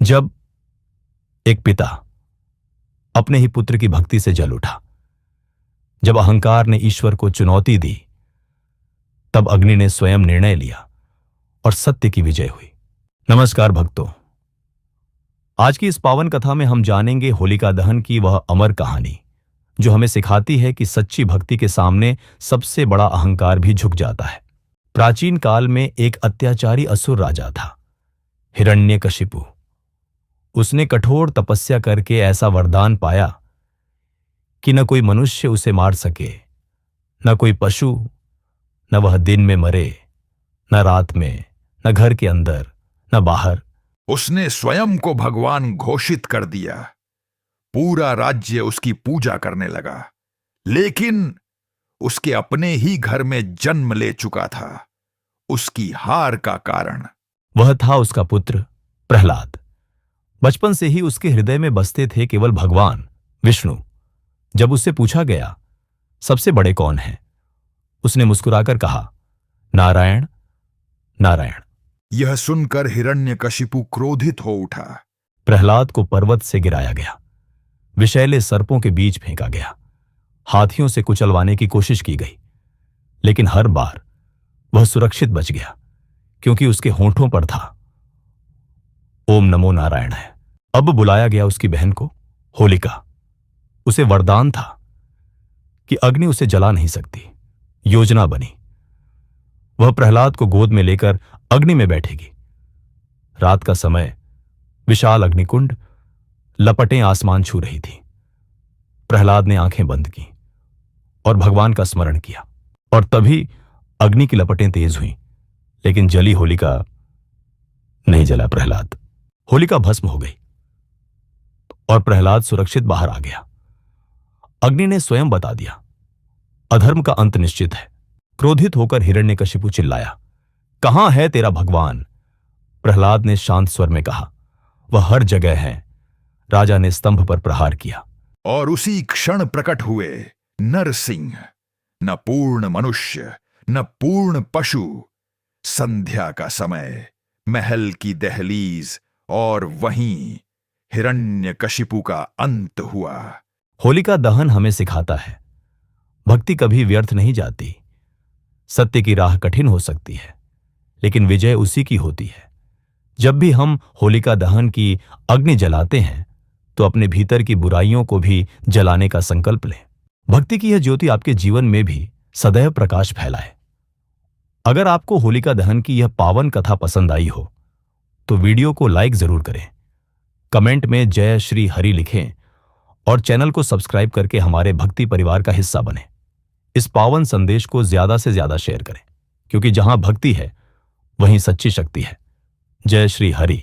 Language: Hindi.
जब एक पिता अपने ही पुत्र की भक्ति से जल उठा, जब अहंकार ने ईश्वर को चुनौती दी, तब अग्नि ने स्वयं निर्णय लिया और सत्य की विजय हुई। नमस्कार भक्तों, आज की इस पावन कथा में हम जानेंगे होलिका दहन की वह अमर कहानी जो हमें सिखाती है कि सच्ची भक्ति के सामने सबसे बड़ा अहंकार भी झुक जाता है। प्राचीन काल में एक अत्याचारी असुर राजा था, हिरण्यकशिपु। उसने कठोर तपस्या करके ऐसा वरदान पाया कि न कोई मनुष्य उसे मार सके, न कोई पशु, न वह दिन में मरे, न रात में, न घर के अंदर, न बाहर। उसने स्वयं को भगवान घोषित कर दिया। पूरा राज्य उसकी पूजा करने लगा, लेकिन उसके अपने ही घर में जन्म ले चुका था उसकी हार का कारण। वह था उसका पुत्र प्रहलाद। बचपन से ही उसके हृदय में बसते थे केवल भगवान विष्णु। जब उससे पूछा गया सबसे बड़े कौन हैं, उसने मुस्कुराकर कहा, नारायण नारायण। यह सुनकर हिरण्यकशिपु क्रोधित हो उठा। प्रहलाद को पर्वत से गिराया गया, विषैले सर्पों के बीच फेंका गया, हाथियों से कुचलवाने की कोशिश की गई, लेकिन हर बार वह सुरक्षित बच गया, क्योंकि उसके होंठों पर था ओम नमो नारायण है। अब बुलाया गया उसकी बहन को, होलिका। उसे वरदान था कि अग्नि उसे जला नहीं सकती। योजना बनी, वह प्रहलाद को गोद में लेकर अग्नि में बैठेगी। रात का समय, विशाल अग्निकुंड, लपटें आसमान छू रही थी। प्रहलाद ने आंखें बंद की और भगवान का स्मरण किया, और तभी अग्नि की लपटें तेज हुईं, लेकिन जली होलिका नहीं जला प्रहलाद। होलिका भस्म हो गई और प्रहलाद सुरक्षित बाहर आ गया। अग्नि ने स्वयं बता दिया, अधर्म का अंत निश्चित है। क्रोधित होकर हिरण्यकशिपु चिल्लाया, कहां है तेरा भगवान? प्रहलाद ने शांत स्वर में कहा, वह हर जगह है। राजा ने स्तंभ पर प्रहार किया और उसी क्षण प्रकट हुए नरसिंह, न पूर्ण मनुष्य न पूर्ण पशु। संध्या का समय, महल की दहलीज, और वहीं हिरण्यकशिपु का अंत हुआ। होलिका दहन हमें सिखाता है, भक्ति कभी व्यर्थ नहीं जाती। सत्य की राह कठिन हो सकती है, लेकिन विजय उसी की होती है। जब भी हम होलिका दहन की अग्नि जलाते हैं, तो अपने भीतर की बुराइयों को भी जलाने का संकल्प लें। भक्ति की यह ज्योति आपके जीवन में भी सदैव प्रकाश फैलाए। अगर आपको होलिका दहन की यह पावन कथा पसंद आई हो, तो वीडियो को लाइक जरूर करें, कमेंट में जय श्री हरि लिखें और चैनल को सब्सक्राइब करके हमारे भक्ति परिवार का हिस्सा बने। इस पावन संदेश को ज्यादा से ज्यादा शेयर करें, क्योंकि जहां भक्ति है वहीं सच्ची शक्ति है। जय श्री हरि।